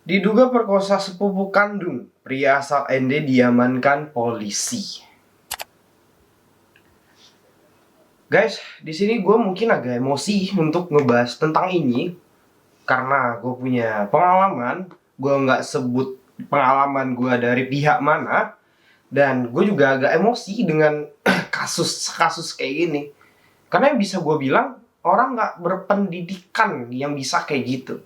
Diduga perkosa sepupu kandung, pria asal ND diamankan polisi. Guys, di sini gue mungkin agak emosi untuk ngebahas tentang ini karena gue punya pengalaman. Gue nggak sebut pengalaman gue dari pihak mana, dan gue juga agak emosi dengan kasus-kasus kayak gini. Karena yang bisa gue bilang, orang nggak berpendidikan yang bisa kayak gitu.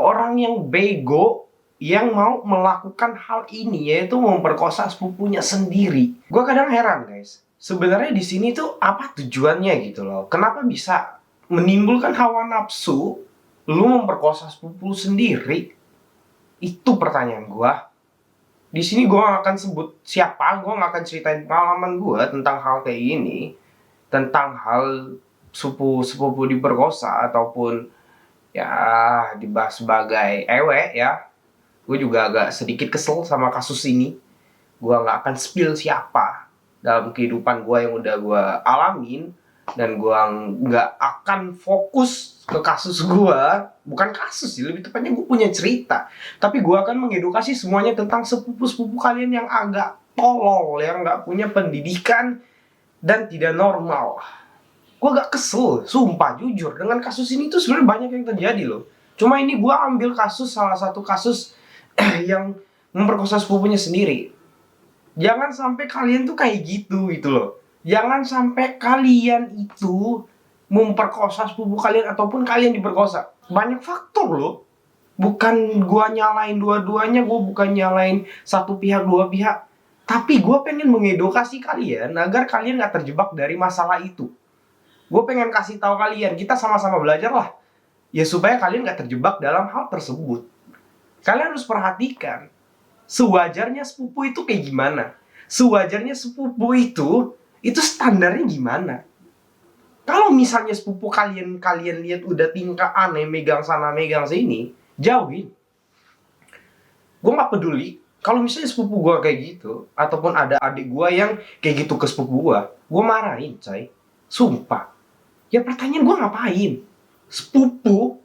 Orang yang bego yang mau melakukan hal ini, yaitu memperkosa sepupunya sendiri. Gue kadang heran guys, sebenarnya di sini tuh apa tujuannya gitu loh? Kenapa bisa menimbulkan hawa nafsu lu memperkosa sepupu sendiri? Itu pertanyaan gue. Di sini gue gak akan sebut siapa, gue gak akan ceritain pengalaman gue tentang hal kayak gini, tentang hal sepupu diperkosa ataupun ya dibahas sebagai ewe ya. Gue juga agak sedikit kesel sama kasus ini. Gue nggak akan spill siapa dalam kehidupan gue yang udah gue alamin, dan gue nggak akan fokus ke kasus gue. Bukan kasus sih, lebih tepatnya gue punya cerita. Tapi gue akan mengedukasi semuanya tentang sepupu-sepupu kalian yang agak tolol, yang nggak punya pendidikan dan tidak normal. Gue gak kesel, sumpah jujur, dengan kasus ini tuh sebenarnya banyak yang terjadi loh. Cuma ini gue ambil kasus, salah satu kasus yang memperkosa sepupunya sendiri. Jangan sampai kalian tuh kayak gitu loh. Jangan sampai kalian itu memperkosa sepupu kalian ataupun kalian diperkosa. Banyak faktor loh. Bukan gue nyalain dua-duanya, gue bukan nyalain satu pihak dua pihak. Tapi gue pengen mengedukasi kalian agar kalian gak terjebak dari masalah itu. Gue pengen kasih tahu kalian, kita sama-sama belajar lah. Ya supaya kalian gak terjebak dalam hal tersebut. Kalian harus perhatikan, sewajarnya sepupu itu kayak gimana. Sewajarnya sepupu itu standarnya gimana. Kalau misalnya sepupu kalian lihat udah tingkah aneh, megang sana, megang sini, jauhin. Gue gak peduli. Kalau misalnya sepupu gue kayak gitu, ataupun ada adik gue yang kayak gitu ke sepupu gue marahin coy. Sumpah. Ya pertanyaan gue ngapain? Sepupu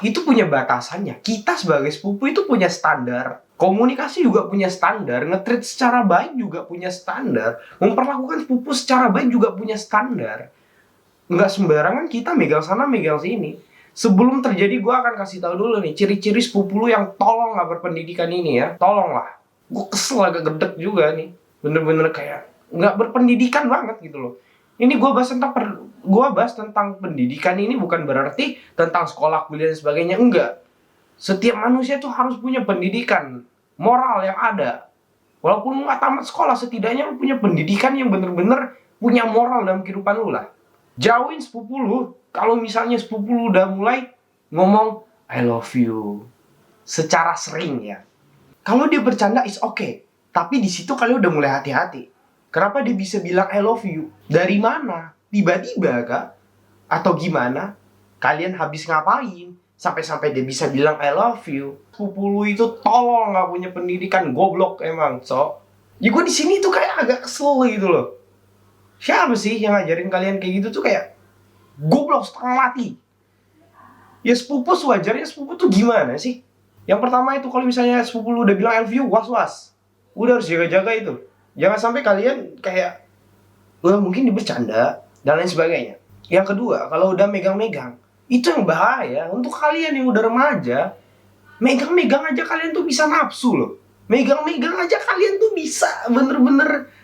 itu punya batasannya. Kita sebagai sepupu itu punya standar. Komunikasi juga punya standar. Nge-treat secara baik juga punya standar. Memperlakukan sepupu secara baik juga punya standar. Nggak sembarangan kita megang sana, megang sini. Sebelum terjadi, gue akan kasih tahu dulu nih ciri-ciri sepupu lu yang tolong nggak berpendidikan ini ya. Tolonglah. Gue kesel, agak gedek juga nih. Bener-bener kayak nggak berpendidikan banget gitu loh. Ini gue bahas tentang pendidikan ini bukan berarti tentang sekolah, kuliah dan sebagainya, enggak. Setiap manusia tuh harus punya pendidikan moral yang ada. Walaupun lu nggak tamat sekolah, setidaknya lu punya pendidikan yang bener-bener punya moral dalam kehidupan lu lah. Jauhin sepupu lu. Kalau misalnya sepupu lu udah mulai ngomong I love you secara sering ya. Kalau dia bercanda is okay, tapi di situ kalian udah mulai hati-hati. Kenapa dia bisa bilang I love you? Dari mana? Tiba-tiba kah? Atau gimana? Kalian habis ngapain? Sampai-sampai dia bisa bilang I love you. Sepupu lu itu tolong nggak punya pendidikan, goblok emang, so. Ya gue di sini tuh kayak agak kesel gitu loh. Siapa sih yang ngajarin kalian kayak gitu tuh kayak goblok setengah mati. Ya sepupu sewajarnya sepupu tuh gimana sih? Yang pertama itu kalau misalnya sepupu lu udah bilang I love you, was-was. Udah harus jaga-jaga itu. Jangan sampai kalian kayak mungkin dibercanda dan lain sebagainya. Yang kedua, kalau udah megang-megang, itu yang bahaya untuk kalian yang udah remaja. Megang-megang aja kalian tuh bisa nafsu loh. Megang-megang aja kalian tuh bisa bener-bener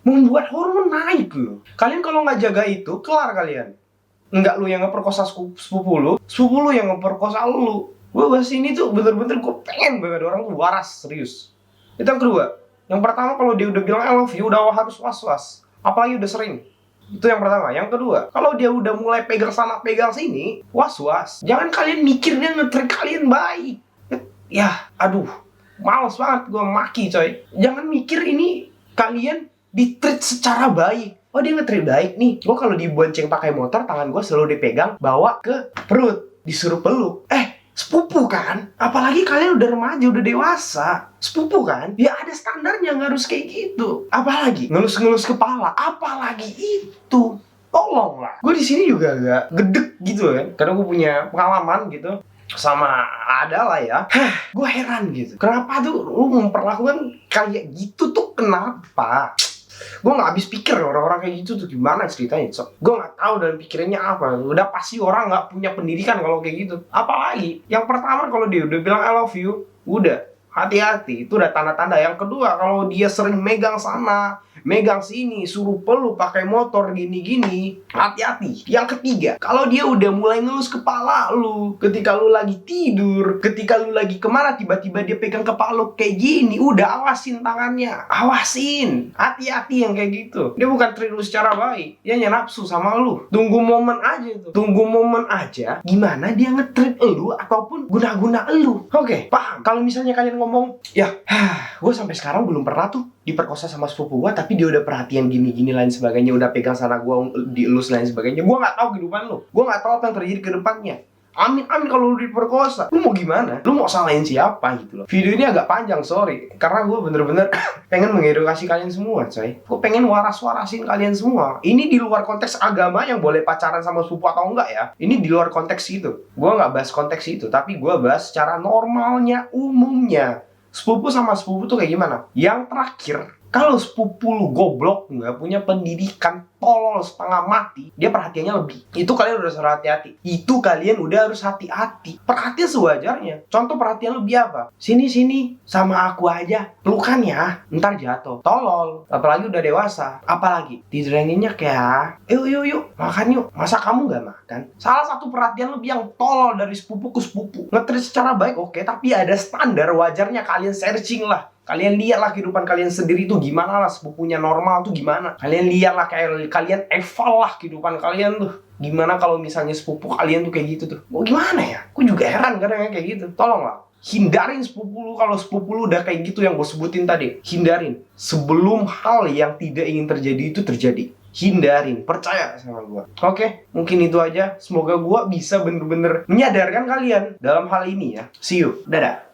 membuat hormon naik loh. Kalian kalau nggak jaga itu, kelar kalian. Enggak lu yang ngeperkosa sepupu lu yang ngeperkosa lu. Gue bahas ini tuh bener-bener gue pengen banget orang tuh waras, serius. Itu yang kedua. Yang pertama, kalau dia udah bilang I love you, udah harus was-was. Apalagi udah sering. Itu yang pertama. Yang kedua, kalau dia udah mulai pegang sana, pegang sini, was-was. Jangan kalian mikir dia nge-treat kalian baik. Ya, aduh. Males banget gue maki coy. Jangan mikir ini kalian di-treat secara baik. Oh dia nge-treat baik nih. Gue kalau dibonceng pakai motor, tangan gue selalu dipegang, bawa ke perut. Disuruh peluk. Sepupu kan? Apalagi kalian udah remaja, udah dewasa. Sepupu kan? Ya ada standarnya, nggak harus kayak gitu. Apalagi ngelus-ngelus kepala. Apalagi itu. Tolonglah. Gue di sini juga agak gedek gitu kan. Karena gue punya pengalaman gitu. sama ada lah ya. Gue heran gitu. Kenapa tuh lu memperlakukan kayak gitu tuh, kenapa? Gue nggak habis pikir orang-orang kayak gitu tuh gimana ceritanya. So, gue nggak tahu dan pikirannya apa. Udah pasti orang nggak punya pendidikan kalau kayak gitu. Apalagi yang pertama, kalau dia udah bilang I love you, udah hati-hati. Itu udah tanda-tanda. Yang kedua, kalau dia sering megang sana, megang sini, suruh peluk pakai motor gini-gini, hati-hati. Yang ketiga, kalau dia udah mulai ngelus kepala lu ketika lu lagi tidur, ketika lu lagi kemana, tiba-tiba dia pegang kepala lu kayak gini, udah awasin tangannya, awasin. Hati-hati yang kayak gitu. Dia bukan treat lu secara baik, dia hanya nafsu sama lu. Tunggu momen aja tuh, tunggu momen aja gimana dia nge-treat lu ataupun guna-guna lu. Oke, paham? Kalau misalnya kalian ngomong, ya, gue sampai sekarang belum pernah tuh diperkosa sama sepupu gue, tapi dia udah perhatian gini-gini lain sebagainya, udah pegang sana gue, dielus lain sebagainya. Gue nggak tahu kehidupan lu, gue nggak tahu apa yang terjadi ke depannya. Amin amin kalau lu diperkosa, lu mau gimana? Lu mau salahin siapa gitu loh? Video ini agak panjang, sorry, karena gue bener-bener pengen mengedukasi kalian semua, coy. Gue pengen waras-warasin kalian semua. Ini di luar konteks agama yang boleh pacaran sama sepupu atau enggak ya. Ini di luar konteks itu. Gue nggak bahas konteks itu, tapi gue bahas secara normalnya, umumnya. Sepupu sama sepupu tuh kayak gimana? Yang terakhir, kalau sepupu lu goblok, nggak punya pendidikan, tolol setengah mati, dia perhatiannya lebih. Itu kalian udah harus hati-hati. Itu kalian udah harus hati-hati. Perhatian sewajarnya. Contoh perhatian lebih apa? Sini sama aku aja. Pelukan ya, ntar jatuh. Tolol. Apalagi udah dewasa. Apalagi tidurnya nyenyak ya. Yuk, makan yuk. Masa kamu nggak makan? Salah satu perhatian lebih yang tolol dari sepupu ke sepupu. Nge-treat secara baik oke, tapi ada standar wajarnya. Kalian searching lah. Kalian lihatlah kehidupan kalian sendiri tuh gimana lah, sepupunya normal tuh gimana. Kalian lihatlah, kayak kalian eval lah kehidupan kalian tuh. Gimana kalau misalnya sepupu kalian tuh kayak gitu tuh. Mau gimana ya? Aku juga heran kadang kayak gitu. Tolonglah, hindarin sepupu lu kalau sepupu lu udah kayak gitu yang gue sebutin tadi. Hindarin. Sebelum hal yang tidak ingin terjadi itu terjadi. Hindarin, percaya sama gue. Oke, mungkin itu aja. Semoga gue bisa bener-bener menyadarkan kalian dalam hal ini ya. See you, dadah.